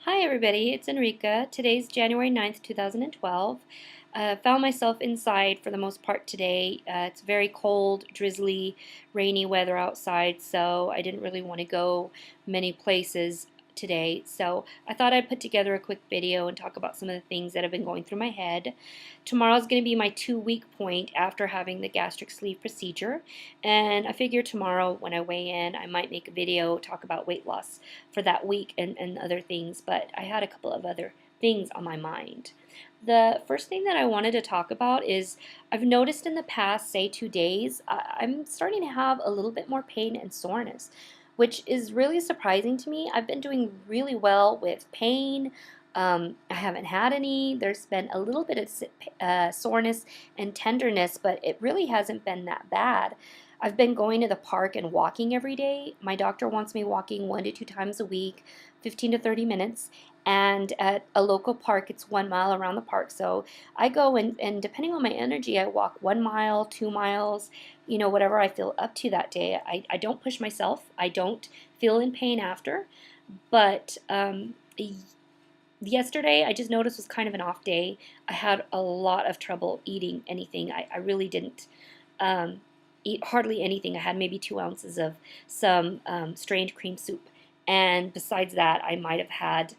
Hi everybody, it's Enrica. Today's January 9th, 2012. Found myself inside for the most part today. It's very cold, drizzly, rainy weather outside, so I didn't really want to go many places today. So I thought I'd put together a quick video and talk about some of the things that have been going through my head. Tomorrow's going to be my 2-week point after having the gastric sleeve procedure, and I figure tomorrow when I weigh in I might make a video talk about weight loss for that week and other things, but I had a couple of other things on my mind. The first thing that I wanted to talk about is I've noticed in the past, say 2 days, I'm starting to have a little bit more pain and soreness, which is really surprising to me. I've been doing really well with pain. I haven't had any. There's been a little bit of soreness and tenderness, but it really hasn't been that bad. I've been going to the park and walking every day. My doctor wants me walking 1 to 2 times a week, 15 to 30 minutes. And at a local park, it's 1 mile around the park. So I go and depending on my energy, I walk 1 mile, 2 miles, whatever I feel up to that day. I don't push myself. I don't feel in pain after. But yesterday, I just noticed was kind of an off day. I had a lot of trouble eating anything. I really didn't eat hardly anything. I had maybe 2 ounces of some strange cream soup. And besides that, I might have had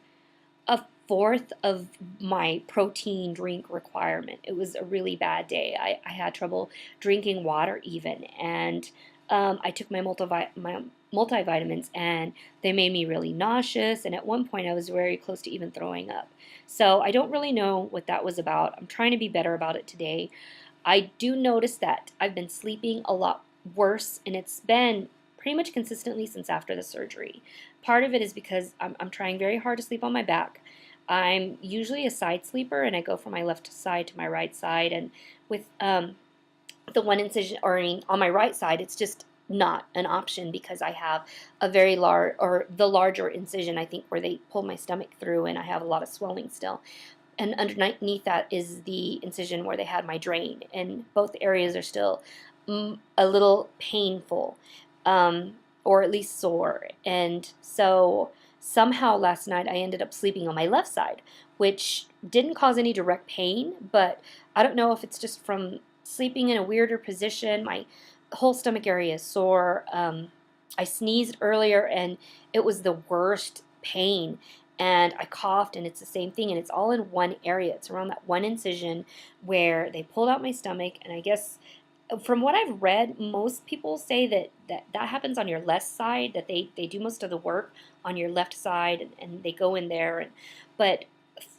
a fourth of my protein drink requirement. It was a really bad day. I had trouble drinking water even, and I took my multivitamins, and they made me really nauseous, and at one point I was very close to even throwing up. So I don't really know what that was about. I'm trying to be better about it today. I do notice that I've been sleeping a lot worse, and it's been pretty much consistently since after the surgery. Part of it is because I'm trying very hard to sleep on my back. I'm usually a side sleeper, and I go from my left side to my right side, and with the one incision, or I mean, on my right side, it's just not an option because I have a very large, or the larger incision, I think, where they pull my stomach through, and I have a lot of swelling still. And underneath that is the incision where they had my drain, and both areas are still a little painful, or at least sore. And so somehow last night I ended up sleeping on my left side, which didn't cause any direct pain, but I don't know if it's just from sleeping in a weirder position. My whole stomach area is sore. I sneezed earlier and it was the worst pain, and I coughed, and it's the same thing, and it's all in one area. It's around that one incision where they pulled out my stomach, and I guess from what I've read, most people say that happens on your left side, that they do most of the work on your left side, and they go in there. But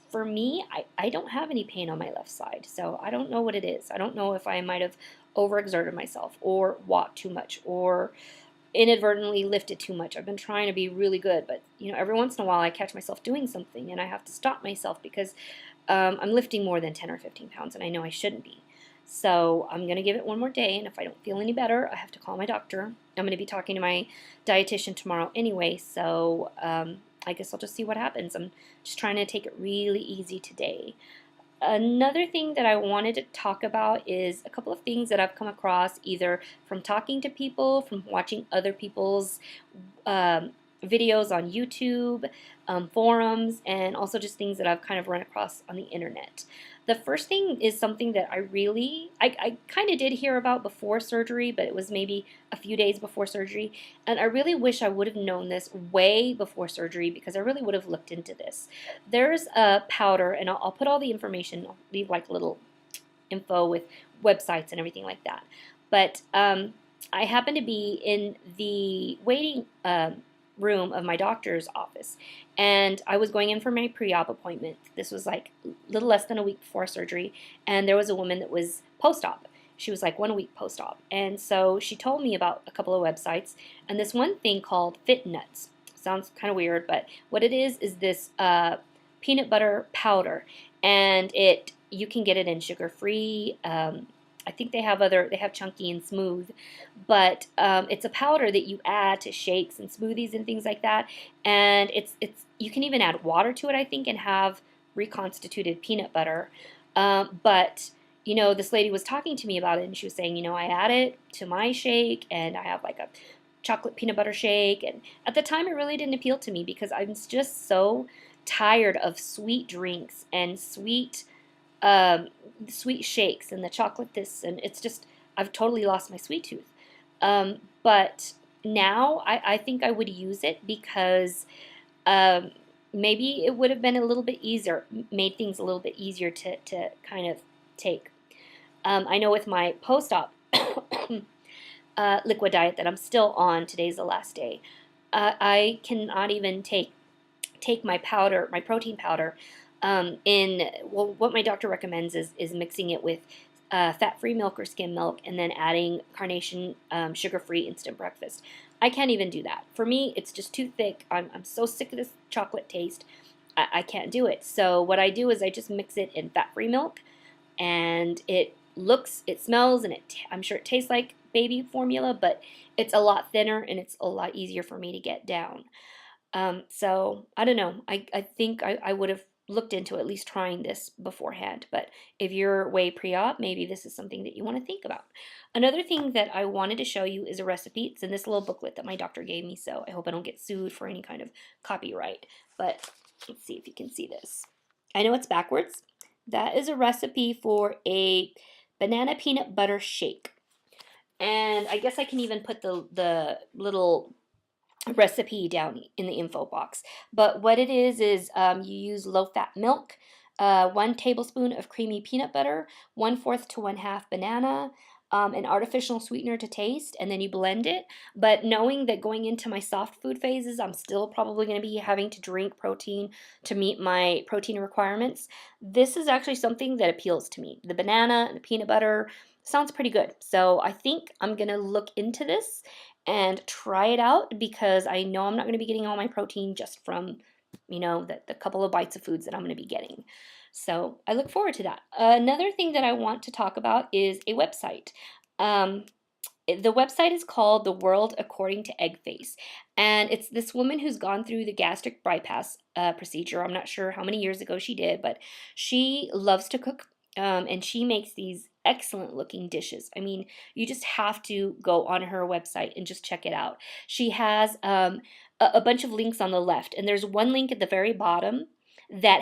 for me, I don't have any pain on my left side, so I don't know what it is. I don't know if I might have overexerted myself or walked too much or inadvertently lifted too much. I've been trying to be really good, but every once in a while I catch myself doing something and I have to stop myself because I'm lifting more than 10 or 15 pounds, and I know I shouldn't be. So I'm going to give it one more day, and if I don't feel any better, I have to call my doctor. I'm going to be talking to my dietitian tomorrow anyway, so I guess I'll just see what happens. I'm just trying to take it really easy today. Another thing that I wanted to talk about is a couple of things that I've come across either from talking to people, from watching other people's videos on YouTube, forums, and also just things that I've kind of run across on the internet. The first thing is something that I kind of did hear about before surgery, but it was maybe a few days before surgery, and I really wish I would have known this way before surgery because I really would have looked into this. There's a powder, and I'll put all the information, I'll leave like little info with websites and everything like that, but I happen to be in the waiting room of my doctor's office, and I was going in for my pre-op appointment. This was like a little less than a week before surgery, and there was a woman that was post-op. She was like 1 week post-op, and so she told me about a couple of websites and this one thing called Fit Nuts. Sounds kind of weird, but what it is this peanut butter powder, and you can get it in sugar-free. I think they have chunky and smooth, but it's a powder that you add to shakes and smoothies and things like that. And you can even add water to it, I think, and have reconstituted peanut butter. But this lady was talking to me about it, and she was saying, I add it to my shake, and I have like a chocolate peanut butter shake. And at the time, it really didn't appeal to me because I'm just so tired of sweet drinks and um, sweet shakes and the chocolate this. And it's just, I've totally lost my sweet tooth. But now I think I would use it because um, maybe it would have been a little bit easier, made things a little bit easier to kind of take. I know with my post-op liquid diet that I'm still on, today's the last day, I cannot even take my powder, my protein powder, well, what my doctor recommends is mixing it with fat-free milk or skim milk and then adding Carnation sugar-free instant breakfast. I can't even do that. For me, it's just too thick. I'm so sick of this chocolate taste. I can't do it. So what I do is I just mix it in fat-free milk, and it smells, and I'm sure it tastes like baby formula, but it's a lot thinner and it's a lot easier for me to get down. So I don't know. I think I would have looked into at least trying this beforehand. But if you're way pre-op, maybe this is something that you want to think about. Another thing that I wanted to show you is a recipe. It's in this little booklet that my doctor gave me, so I hope I don't get sued for any kind of copyright. But let's see if you can see this. I know it's backwards. That is a recipe for a banana peanut butter shake. And I guess I can even put the little recipe down in the info box. But what it is you use low-fat milk, 1 tablespoon of creamy peanut butter, 1/4 to 1/2 banana, an artificial sweetener to taste, and then you blend it. But knowing that going into my soft food phases, I'm still probably going to be having to drink protein to meet my protein requirements, this is actually something that appeals to me. The banana and the peanut butter sounds pretty good. So I think I'm going to look into this and try it out because I know I'm not going to be getting all my protein just from, the couple of bites of foods that I'm going to be getting. So I look forward to that. Another thing that I want to talk about is a website. The website is called The World According to Eggface, and it's this woman who's gone through the gastric bypass procedure. I'm not sure how many years ago she did, but she loves to cook, and she makes these excellent looking dishes. I mean, you just have to go on her website and just check it out. She has a bunch of links on the left, and there's one link at the very bottom that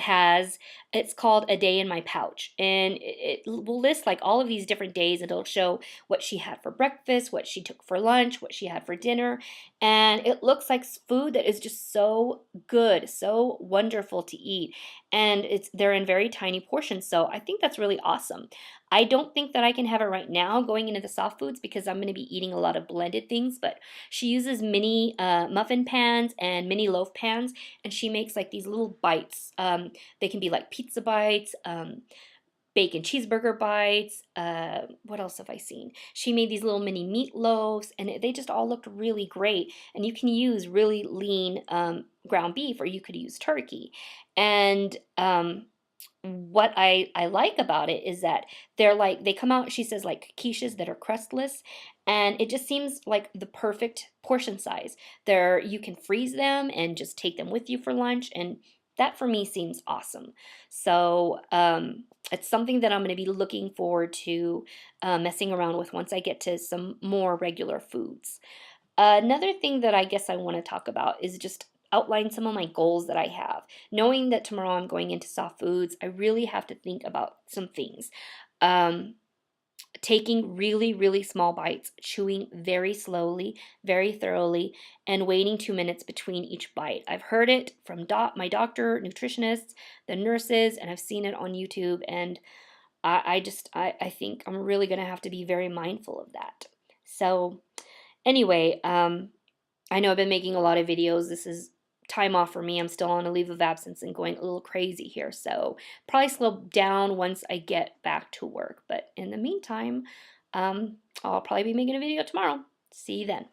it's called A Day in My Pouch, and it will list like all of these different days, and it'll show what she had for breakfast, what she took for lunch, what she had for dinner, and it looks like food that is just so good, so wonderful to eat, and they're in very tiny portions, so I think that's really awesome. I don't think that I can have it right now going into the soft foods because I'm going to be eating a lot of blended things, but she uses mini muffin pans and mini loaf pans, and she makes like these little bites. They can be like pizza bites, bacon cheeseburger bites. What else have I seen? She made these little mini meatloaves, and they just all looked really great. And you can use really lean ground beef, or you could use turkey. And what I like about it is that they come out, she says, like quiches that are crustless, and it just seems like the perfect portion size. You can freeze them and just take them with you for lunch, and that for me seems awesome. So it's something that I'm going to be looking forward to messing around with once I get to some more regular foods. Another thing that I guess I want to talk about is just outline some of my goals that I have. Knowing that tomorrow I'm going into soft foods, I really have to think about some things. Taking really, really small bites, chewing very slowly, very thoroughly, and waiting 2 minutes between each bite. I've heard it from my doctor, nutritionists, the nurses, and I've seen it on YouTube, and I think I'm really going to have to be very mindful of that. So anyway, I know I've been making a lot of videos. This is time off for me. I'm still on a leave of absence and going a little crazy here. So probably slow down once I get back to work. But in the meantime, I'll probably be making a video tomorrow. See you then.